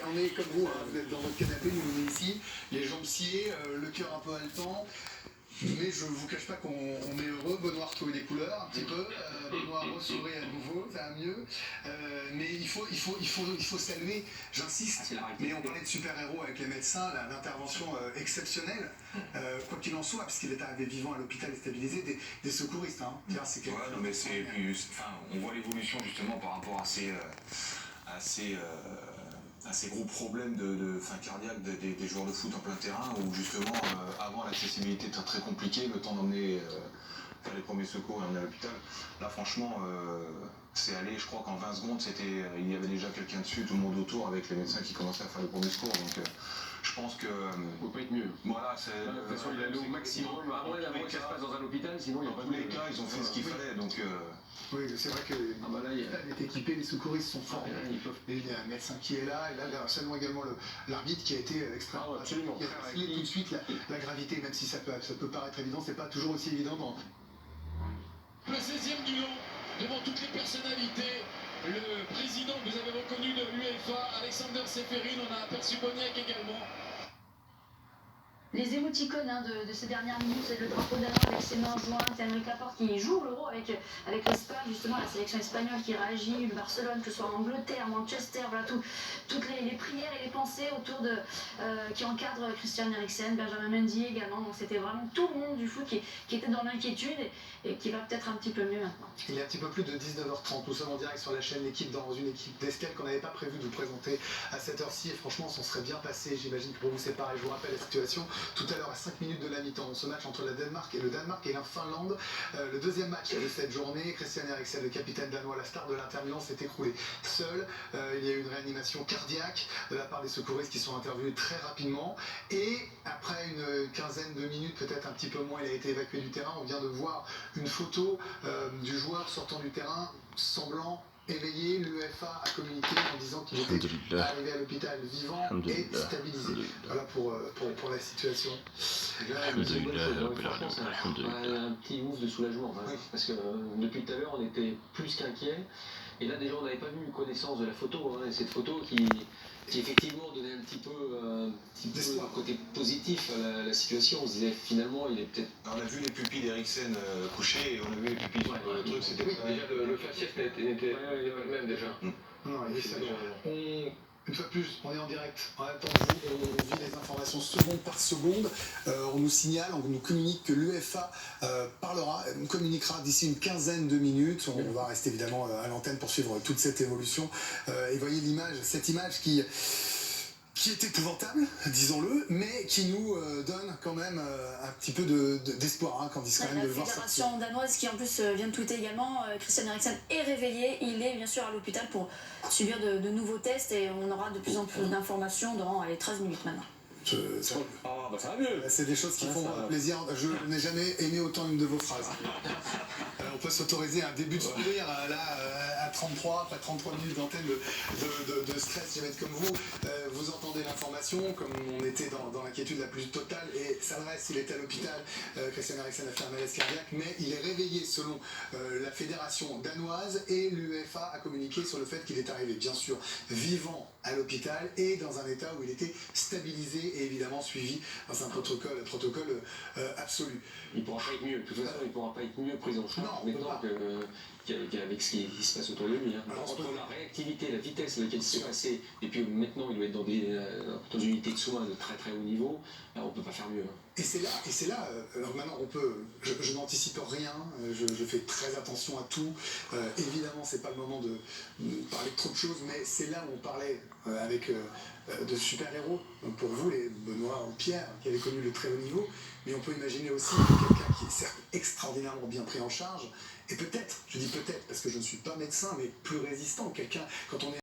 On est comme vous, hein, vous êtes dans votre canapé, nous on est ici, les jambes sciées, le cœur un peu haletant. Mais je ne vous cache pas qu'on est heureux. Benoît a retrouvé des couleurs un petit peu. Benoît a ressourit à nouveau, ça va mieux. Mais il faut saluer, j'insiste, mais on parlait de super-héros avec les médecins, l'intervention exceptionnelle, quoi qu'il en soit, parce qu'il est arrivé vivant à l'hôpital et stabilisé, des secouristes. Hein. C'est ouais, non, mais c'est, puis, enfin, on voit l'évolution justement par rapport à ces gros problèmes de cardiaques des joueurs de foot en plein terrain, où justement avant l'accessibilité était très compliquée, le temps d'emmener faire les premiers secours et emmener à l'hôpital. Là franchement c'est allé, je crois qu'en 20 secondes il y avait déjà quelqu'un dessus, tout le monde autour avec les médecins qui commençaient à faire les premiers secours. Donc je pense que peut pas être mieux. Voilà, c'est de toute façon il a allé au maximum avant que ça se passe dans un hôpital, sinon il n'y a pas de les cas, ils ont fait ce qu'il fallait. Donc oui, c'est vrai que l'hôpital est équipé, les secouristes sont forts. Il y a un médecin qui est là, et là, seulement également l'arbitre qui a été extrêmement. Absolument. Il a révélé tout de suite la gravité, même si ça peut paraître évident, c'est pas toujours aussi évident dans. Le 16e du lot, devant toutes les personnalités, le président que vous avez reconnu de l'UEFA, Alexander Seferin, on a aperçu Boniek également. Les émoticônes de ces dernières minutes, c'est le drapeau danois avec ses mains jointes, Aymeric Laporte qui joue l'Euro avec l'Espagne, justement la sélection espagnole qui réagit, le Barcelone, que ce soit Angleterre, Manchester, voilà toutes les prières et les pensées autour qui encadrent Christian Eriksen, Benjamin Mendy également. Donc c'était vraiment tout le monde du foot qui était dans l'inquiétude et qui va peut-être un petit peu mieux maintenant. Il est un petit peu plus de 19h30, nous sommes en direct sur la chaîne L'équipe dans une équipe d'escale qu'on n'avait pas prévu de vous présenter à cette heure-ci, et franchement on s'en serait bien passé, j'imagine que pour vous c'est pareil. Je vous rappelle la situation tout à l'heure à 5 minutes de la mi-temps, ce match entre le Danemark et la Finlande, le deuxième match de cette journée. Christian Eriksen, le capitaine danois, la star de l'Inter Milan, s'est écroulé seul. Il y a eu une réanimation cardiaque de la part des secouristes qui sont intervenus très rapidement, et après une quinzaine de minutes, peut-être un petit peu moins, il a été évacué du terrain. On vient de voir une photo du joueur sortant du terrain semblant éveillé. L'UEFA a communiqué en disant qu'il était arrivé à l'hôpital vivant et stabilisé. Voilà pour la situation. Franchement, c'est un petit ouf de soulagement, parce que depuis tout à l'heure on était plus qu'inquiets, et là déjà on n'avait pas vu connaissance de la photo, et cette photo qui effectivement donnait un petit peu un côté positif à la situation. On se disait finalement il est peut-être. On a vu les pupilles d'Eriksen couchées, et on a vu les pupilles sur le truc, c'était déjà le faciès n'était pas le même déjà. Non, une fois de plus, on est en direct. En même temps, on vit les informations seconde par seconde. On nous signale, on nous communique que l'UEFA communiquera d'ici une quinzaine de minutes. On va rester évidemment à l'antenne pour suivre toute cette évolution. Et voyez cette image qui est épouvantable, disons-le, mais qui nous donne quand même un petit peu d'espoir, quand quand même de le voir sortir. La fédération danoise qui en plus vient de tweeter également, Christian Eriksen est réveillé, il est bien sûr à l'hôpital pour subir de nouveaux tests, et on aura de plus en plus d'informations dans 13 minutes maintenant. Ça va mieux. C'est des choses qui font plaisir. Je n'ai jamais aimé autant une de vos phrases. On peut s'autoriser un début de sourire là à 33, après 33 minutes d'antenne de stress. Je vais être comme vous. Vous entendez l'information, comme on était dans l'inquiétude la plus totale, et ça reste, il était à l'hôpital. Christian Eriksen a fait un malaise cardiaque, mais il est réveillé selon la fédération danoise, et l'UEFA a communiqué sur le fait qu'il est arrivé, bien sûr, vivant à l'hôpital et dans un état où il était stabilisé et évidemment suivi dans un protocole absolu. Il ne pourra pas être mieux. De toute façon, il ne pourra pas être mieux pris en charge maintenant qu'avec ce qui se passe autour de lui. Entre la réactivité, la vitesse à laquelle c'est passé, et puis maintenant il doit être dans une unité de soins de très très haut niveau, là, on ne peut pas faire mieux. Et c'est là, alors maintenant je n'anticipe rien, je fais très attention à tout. Évidemment, c'est pas le moment de parler de trop de choses, mais c'est là où on parlait avec de super-héros. Donc pour vous, les Benoît ou Pierre, qui avaient connu le très haut niveau, mais on peut imaginer aussi quelqu'un qui est certes extraordinairement bien pris en charge, et peut-être, je dis peut-être parce que je ne suis pas médecin, mais plus résistant, quelqu'un, quand on est